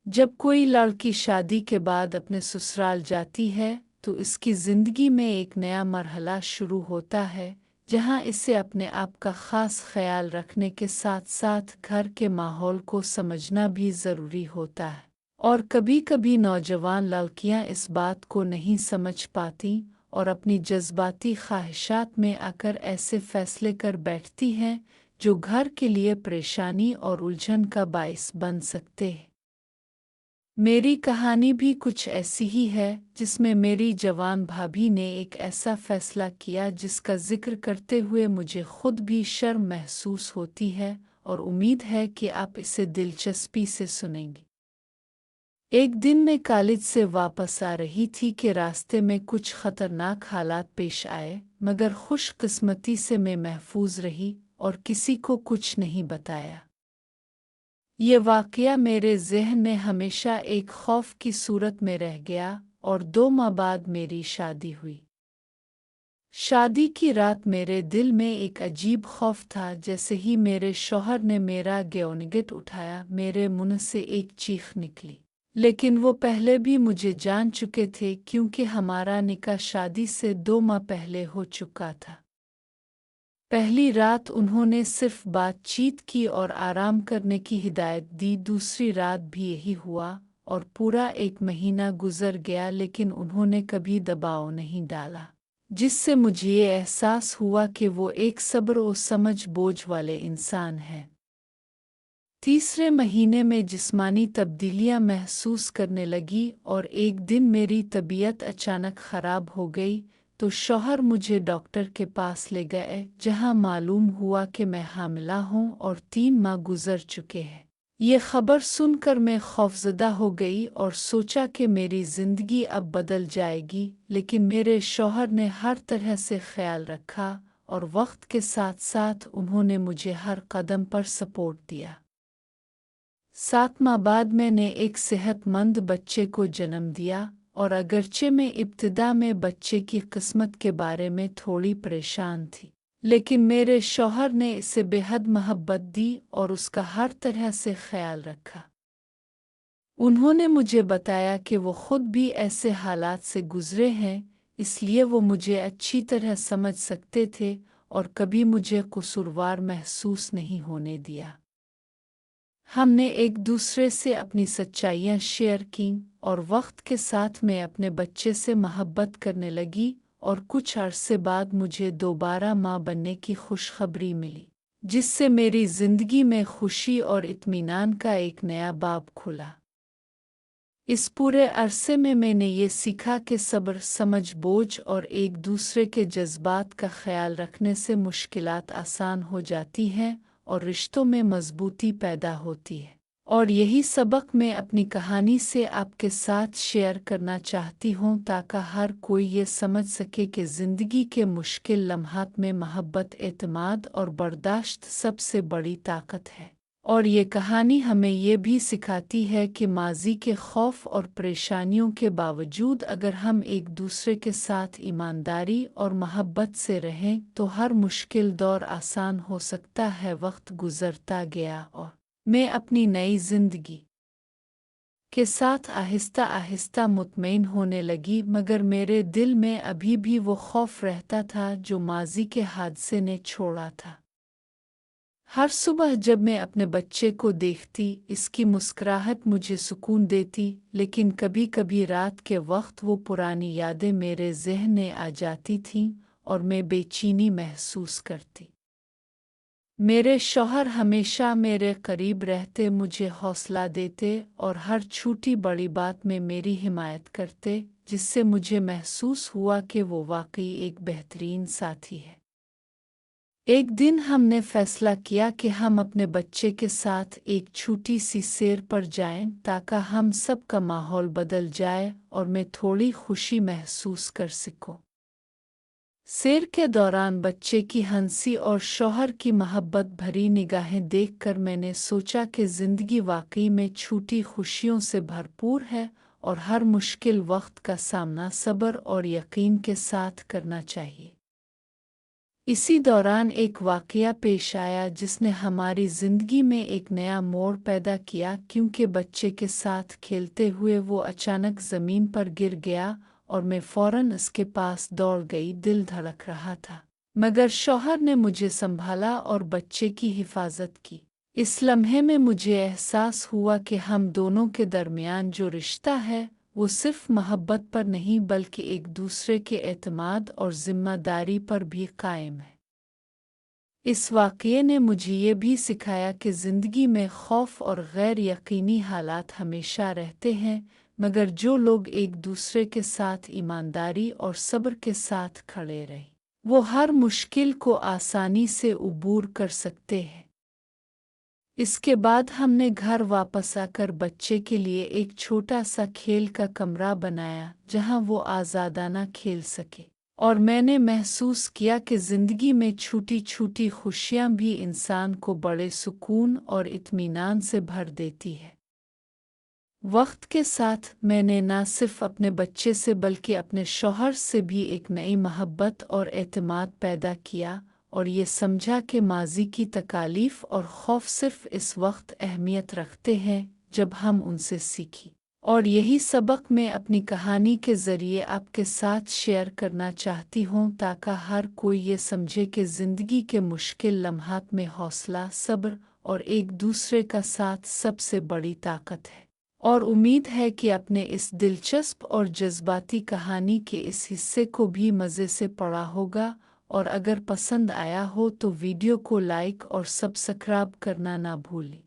जब कोई लड़की शादी के बाद अपने ससुराल जाती है तो इसकी ज़िंदगी में एक नया मरहला शुरू होता है, जहां इसे अपने आप का ख़ास ख्याल रखने के साथ साथ घर के माहौल को समझना भी ज़रूरी होता है। और कभी-कभी नौजवान लड़कियां इस बात को नहीं समझ पाती और अपनी जज्बाती ख्वाहिशात में आकर ऐसे फैसले कर बैठती हैं जो घर के लिए परेशानी और उलझन का बायस बन सकते हैं। मेरी कहानी भी कुछ ऐसी ही है, जिसमें मेरी जवान भाभी ने एक ऐसा फैसला किया जिसका जिक्र करते हुए मुझे खुद भी शर्म महसूस होती है, और उम्मीद है कि आप इसे दिलचस्पी से सुनेंगी। एक दिन मैं कॉलेज से वापस आ रही थी कि रास्ते में कुछ खतरनाक हालात पेश आए, मगर खुशकिस्मती से मैं महफूज रही और किसी को कुछ नहीं बताया। ये वाक़या मेरे ज़हन में हमेशा एक खौफ की सूरत में रह गया, और 2 माह बाद मेरी शादी हुई। शादी की रात मेरे दिल में एक अजीब खौफ था। जैसे ही मेरे शौहर ने मेरा गेवनगिट उठाया, मेरे मुंह से एक चीख निकली। लेकिन वो पहले भी मुझे जान चुके थे, क्योंकि हमारा निकाह शादी से 2 माह पहले हो चुका था। पहली रात उन्होंने सिर्फ बातचीत की और आराम करने की हिदायत दी। दूसरी रात भी यही हुआ, और पूरा 1 महीना गुजर गया, लेकिन उन्होंने कभी दबाव नहीं डाला, जिससे मुझे ये एहसास हुआ कि वो एक सब्र और समझ बोझ वाले इंसान हैं। तीसरे महीने में जिस्मानी तब्दीलियां महसूस करने लगी, और एक दिन मेरी तबीयत अचानक खराब हो गई, तो शौहर मुझे डॉक्टर के पास ले गए, जहां मालूम हुआ कि मैं हामिला हूं और 3 माह गुजर चुके हैं। ये खबर सुनकर मैं खौफजदा हो गई और सोचा कि मेरी ज़िंदगी अब बदल जाएगी, लेकिन मेरे शौहर ने हर तरह से ख्याल रखा, और वक्त के साथ साथ उन्होंने मुझे हर कदम पर सपोर्ट दिया। 7 माह बाद मैंने एक सेहतमंद बच्चे को जन्म दिया, और अगरचे मैं इब्तिदा में बच्चे की किस्मत के बारे में थोड़ी परेशान थी, लेकिन मेरे शौहर ने इसे बेहद मोहब्बत दी और उसका हर तरह से ख्याल रखा। उन्होंने मुझे बताया कि वो खुद भी ऐसे हालात से गुजरे हैं, इसलिए वो मुझे अच्छी तरह समझ सकते थे और कभी मुझे कसूरवार महसूस नहीं होने दिया। हमने एक दूसरे से अपनी सच्चाइयाँ शेयर की, और वक्त के साथ मैं अपने बच्चे से मोहब्बत करने लगी, और कुछ अरसे बाद मुझे दोबारा माँ बनने की खुशखबरी मिली, जिससे मेरी ज़िंदगी में खुशी और इत्मीनान का एक नया बाब खुला। इस पूरे अरसे में मैंने ये सीखा कि सब्र, समझ, बोझ और एक दूसरे के जज्बात का ख्याल रखने से मुश्किलात आसान हो जाती हैं और रिश्तों में मजबूती पैदा होती है। और यही सबक मैं अपनी कहानी से आपके साथ शेयर करना चाहती हूँ, ताकि हर कोई ये समझ सके कि ज़िंदगी के मुश्किल लम्हात में मोहब्बत, एतमाद और बर्दाश्त सबसे बड़ी ताकत है। और ये कहानी हमें ये भी सिखाती है कि माजी के खौफ और परेशानियों के बावजूद अगर हम एक दूसरे के साथ ईमानदारी और मोहब्बत से रहें तो हर मुश्किल दौर आसान हो सकता है। वक्त गुजरता गया और मैं अपनी नई जिंदगी के साथ आहिस्ता आहिस्ता मुतमईन होने लगी, मगर मेरे दिल में अभी भी वो खौफ रहता था जो माजी के हादसे ने छोड़ा था। हर सुबह जब मैं अपने बच्चे को देखती, इसकी मुस्कुराहट मुझे सुकून देती, लेकिन कभी-कभी रात के वक्त वो पुरानी यादें मेरे ज़हन में आ जाती थीं और मैं बेचैनी महसूस करती। मेरे शौहर हमेशा मेरे करीब रहते, मुझे हौसला देते और हर छोटी बड़ी बात में मेरी हिमायत करते, जिससे मुझे महसूस हुआ कि वो वाकई एक बेहतरीन साथी है। एक दिन हमने फैसला किया कि हम अपने बच्चे के साथ एक छोटी सी सैर पर जाएं, ताकि हम सब का माहौल बदल जाए और मैं थोड़ी खुशी महसूस कर सकूं। सैर के दौरान बच्चे की हंसी और शौहर की मोहब्बत भरी निगाहें देखकर मैंने सोचा कि ज़िंदगी वाकई में छोटी खुशियों से भरपूर है और हर मुश्किल वक्त का सामना सब्र और यकीन के साथ करना चाहिए। इसी दौरान एक वाक़या पेश आया जिसने हमारी ज़िंदगी में एक नया मोड़ पैदा किया, क्योंकि बच्चे के साथ खेलते हुए वो अचानक ज़मीन पर गिर गया और मैं फ़ौरन उसके पास दौड़ गई। दिल धड़क रहा था, मगर शौहर ने मुझे संभाला और बच्चे की हिफाजत की। इस लम्हे में मुझे एहसास हुआ कि हम दोनों के दरमियान जो रिश्ता है वो सिर्फ मोहब्बत पर नहीं बल्कि एक दूसरे के एतमाद और ज़िम्मेदारी पर भी कायम है। इस वाक़ये ने मुझे ये भी सिखाया कि ज़िंदगी में खौफ और गैर यकीनी हालात हमेशा रहते हैं, मगर जो लोग एक दूसरे के साथ ईमानदारी और सब्र के साथ खड़े रहें, वो हर मुश्किल को आसानी से उबूर कर सकते हैं। इसके बाद हमने घर वापस आकर बच्चे के लिए एक छोटा सा खेल का कमरा बनाया जहां वो आज़ादाना खेल सके, और मैंने महसूस किया कि ज़िंदगी में छोटी छोटी खुशियां भी इंसान को बड़े सुकून और इत्मीनान से भर देती है। वक्त के साथ मैंने न सिर्फ अपने बच्चे से बल्कि अपने शौहर से भी एक नई मोहब्बत और एतमाद पैदा किया, और ये समझा कि माजी की तकालीफ और खौफ सिर्फ इस वक्त अहमियत रखते हैं जब हम उनसे सीखी। और यही सबक मैं अपनी कहानी के ज़रिए आपके साथ शेयर करना चाहती हूँ, ताकि हर कोई ये समझे कि ज़िंदगी के मुश्किल लम्हात में हौसला, सब्र और एक दूसरे का साथ सबसे बड़ी ताकत है। और उम्मीद है कि आपने इस दिलचस्प और जज्बाती कहानी के इस हिस्से को भी मज़े से पढ़ा होगा, और अगर पसंद आया हो तो वीडियो को लाइक और सब्सक्राइब करना ना भूलें।